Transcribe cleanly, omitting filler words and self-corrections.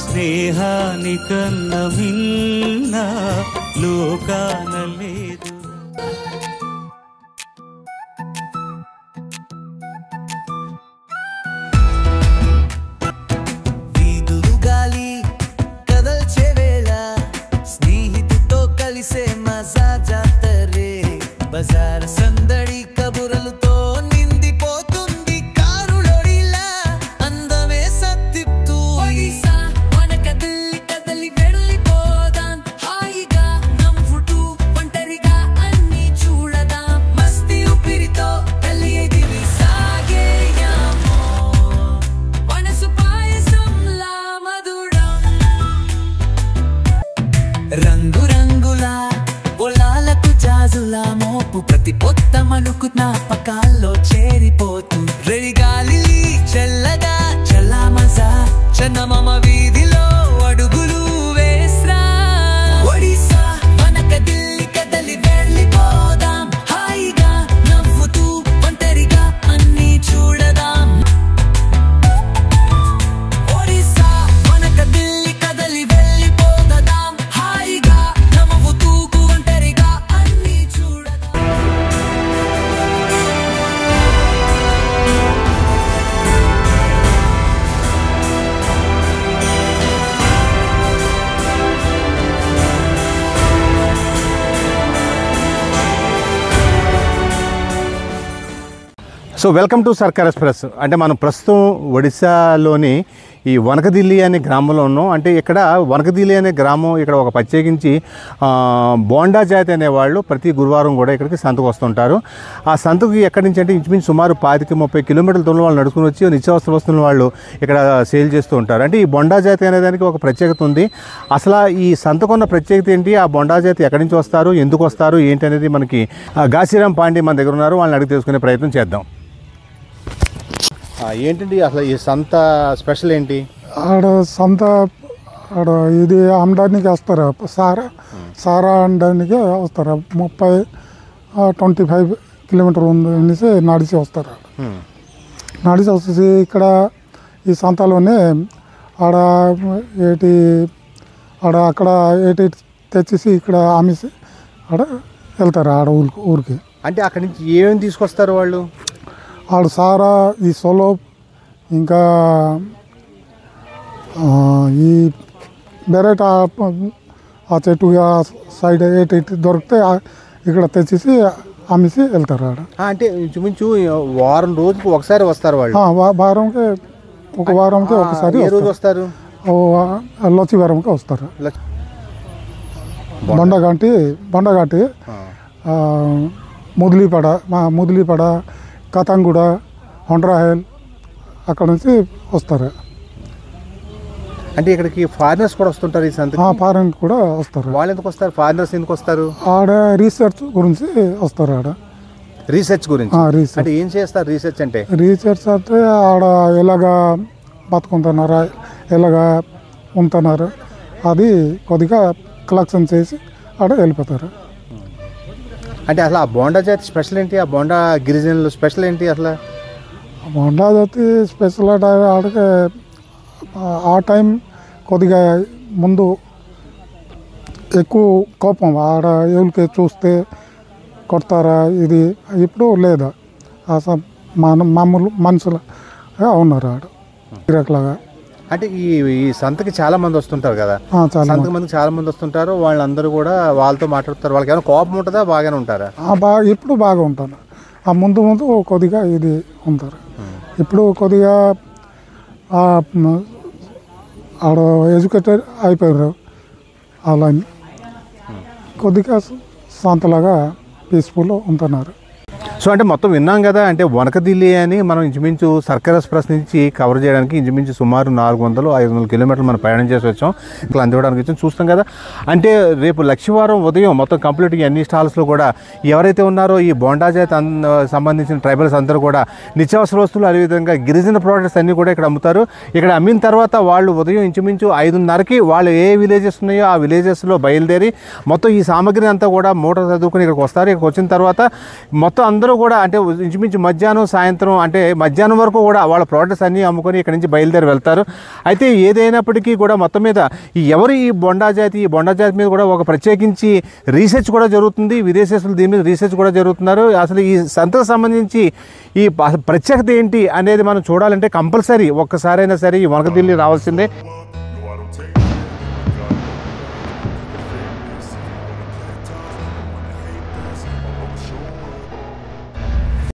స్నేహానికన్న మిన్న లోకాన లేదు. వీధులు గాలి కదల్చే వేళ స్నేహితుతో కలిసే మజా జాతరే. బజార్ సందడి కబురలతో నిండిపోతుంది కారులోడిలా. అందమే సత్తిప్తూ ఒడిసా వనకదిల్లి కదలి వెళ్ళిపోదాం. హాయిగా నవ్వుతూ ఒంటరిగా అన్ని చూడదాం. మస్తి ఊపిరితో కలియదివి సాగేయామో. మనసు పాయసంలా మధురం. రంగు రంగుల పొలాలకు జాజుల మోపు ప్రతి పొత్త మనుకు జ్ఞాపకాల్లో చేరిపోతూ. రెడిగాలి చల్లగా చల్లా మజా చందమామ వీధిలో అడుగులు వేస్రా. ఒడిసా వనకదిల్లి కదలి వెళ్ళిపోదాం. హాయిగా నవ్వుతూ ఒంటరిగా అన్ని చూడదాం. ఒడిసా వనకదిల్లి కదలి వెళ్ళిపోదాం. హాయిగా నవ్వుతూ ఒంటరిగా అన్ని చూడదాం. సో వెల్కమ్ టు సర్కార్ ఎక్స్ప్రెస్. అంటే మనం ప్రస్తుతం ఒడిశాలోని ఈ వనకదిల్లి అనే గ్రామంలో ఉన్నాం. అంటే ఇక్కడ వనకదిల్లి అనే గ్రామం ఇక్కడ ఒక ప్రత్యేకించి బోండా జాతి అనేవాళ్ళు ప్రతి గురువారం కూడా ఇక్కడికి సంతకు వస్తుంటారు. ఆ సంతకు ఎక్కడి నుంచి అంటే ఇంచుమించు సుమారు 25-30 కిలోమీటర్ల దూరం వాళ్ళు నడుచుకుని వచ్చి నిత్యావసర వస్తువులను వాళ్ళు ఇక్కడ సేల్ చేస్తూ ఉంటారు. అంటే ఈ బొండా జాతి అనేదానికి ఒక ప్రత్యేకత ఉంది. అసలు ఈ సంతకున్న ప్రత్యేకత ఏంటి, ఆ బొండా జాతి ఎక్కడి నుంచి వస్తారు, ఎందుకు వస్తారు, ఏంటి అనేది మనకి గాసిరామ్ పాండే మన దగ్గర ఉన్నారు. వాళ్ళని అడిగి తెలుసుకునే ప్రయత్నం చేద్దాం. ఏంటండి అసలు ఈ సంత స్పెషల్ ఏంటి? ఆడ సంత ఆడ ఇది అమ్మడానికి వస్తారు. సారా అనడానికి వస్తారు. 25 కిలోమీటర్ ఉంది అనేసి నడిచి వస్తారు. నడిచి వచ్చేసి ఇక్కడ ఈ సంతలోనే ఆడ అక్కడ తెచ్చేసి ఇక్కడ అమ్మేసి ఆడ వెళ్తారు ఆడ ఊరికి. అంటే అక్కడి నుంచి ఏమేమి తీసుకొస్తారు వాళ్ళు? ఆడ సారా, ఈ సోలోప్, ఇంకా ఈ బెరెట్ ఆ చెట్టు సైడ్ దొరికితే ఇక్కడ తెచ్చేసి అమ్మేసి వెళ్తారు ఆడ. అంటే ఇంచుమించు వారం రోజుకి ఒకసారి వస్తారు వాళ్ళు? ఒక వారంకి ఒకసారి. ఏ రోజు వస్తారు? లొచ్చి వారంకి వస్తారు. బండఘాటి ముదిలిపడ కతంగూడ, హొండ్రాహెల్ అక్కడ నుంచి వస్తారు. అంటే ఇక్కడికి ఫారినర్స్ కూడా వస్తుంటారు ఈ సంత? ఫారిన్ కూడా వస్తారు. వాళ్ళు ఎందుకు వస్తారు? ఫారినర్స్ ఎందుకు వస్తారు? ఆడ రీసెర్చ్ గురించి వస్తారు. ఆడ రీసెర్చ్ గురించి? అంటే ఏం చేస్తారు రీసెర్చ్ అంటే? రీసెర్చ్ అంటే ఆడ ఎలాగా బతుకుంటున్నారా, ఎలాగా ఉంటున్నారు అది కొద్దిగా కలెక్షన్ చేసి ఆడ వెళ్ళిపోతారు. అంటే అసలు ఆ బోండా జాతి స్పెషల్ ఏంటి? ఆ బోండా గిరిజనులు స్పెషల్ ఏంటి అసలు? బోండా జాతి స్పెషల్ ఆడకి ఆ టైం కొద్దిగా ముందు ఎక్కువ కోపం ఆడ ఎవరికి చూస్తే కొడతారా ఇది. ఇప్పుడు లేదా మామూలు మనుషులుగా ఉన్నారు ఆడ ఇరక్లాగా. అంటే ఈ సంతకి చాలా మంది వస్తుంటారు కదా, సంతకి మంది చాలా మంది వస్తుంటారు. వాళ్ళందరూ కూడా వాళ్ళతో మాట్లాడుతారు. వాళ్ళకి ఏమైనా కోపం ఉంటుందా, బాగానే ఉంటారా? ఇప్పుడు బాగా ఉంటారు. ఆ ముందు కొద్దిగా ఇది ఉంటారు. ఇప్పుడు కొద్దిగా ఆడ ఎడ్యుకేటెడ్ అయిపోయారు. అలా కొద్దిగా సంతలాగా పీస్ఫుల్ ఉంటున్నారు. సో అంటే మొత్తం విన్నాం కదా. అంటే వనకదిల్లి అని మనం ఇంచుమించు సర్కార్ ఎక్స్ప్రెస్ నుంచి కవర్ చేయడానికి ఇంచుమించు సుమారు 400-500 కిలోమీటర్లు మనం ప్రయాణం చేసి వచ్చాం. ఇక్కడ అందివ్వడానికి వచ్చాం. చూస్తాం కదా. అంటే రేపు లక్షవారం ఉదయం మొత్తం కంప్లీట్ అన్ని స్టాల్స్లో కూడా ఎవరైతే ఉన్నారో ఈ బోండా జాతి సంబంధించిన ట్రైబల్స్ అందరూ కూడా నిత్యావసర వస్తువులు, అదేవిధంగా గిరిజన ప్రోడక్ట్స్ అన్నీ కూడా ఇక్కడ అమ్ముతారు. ఇక్కడ అమ్మిన తర్వాత వాళ్ళు ఉదయం ఇంచుమించు 5:30కి వాళ్ళు ఏ విలేజెస్ ఉన్నాయో ఆ విలేజెస్లో బయలుదేరి మొత్తం ఈ సామాగ్రిని అంతా కూడా మూట చదువుకుని ఇక్కడికి వస్తారు. ఇక్కడికి వచ్చిన తర్వాత మొత్తం అందరూ కూడా అంటే ఇంచుమించు మధ్యాహ్నం సాయంత్రం అంటే మధ్యాహ్నం వరకు కూడా వాళ్ళ ప్రోడక్ట్స్ అన్నీ అమ్ముకొని ఇక్కడ నుంచి బయలుదేరి వెళ్తారు. అయితే ఏదైనప్పటికీ కూడా మొత్తం మీద ఈ బొండా జాతి మీద కూడా ఒక ప్రత్యేకించి రీసెర్చ్ కూడా జరుగుతుంది. విదేశీయులు దీని మీద రీసెర్చ్ కూడా జరుగుతున్నారు. అసలు ఈ సంతకు సంబంధించి ఈ ప్రత్యేకత ఏంటి అనేది మనం చూడాలంటే కంపల్సరీ ఒక్కసారైనా సరే ఈ వనకదిల్లి రావాల్సిందే.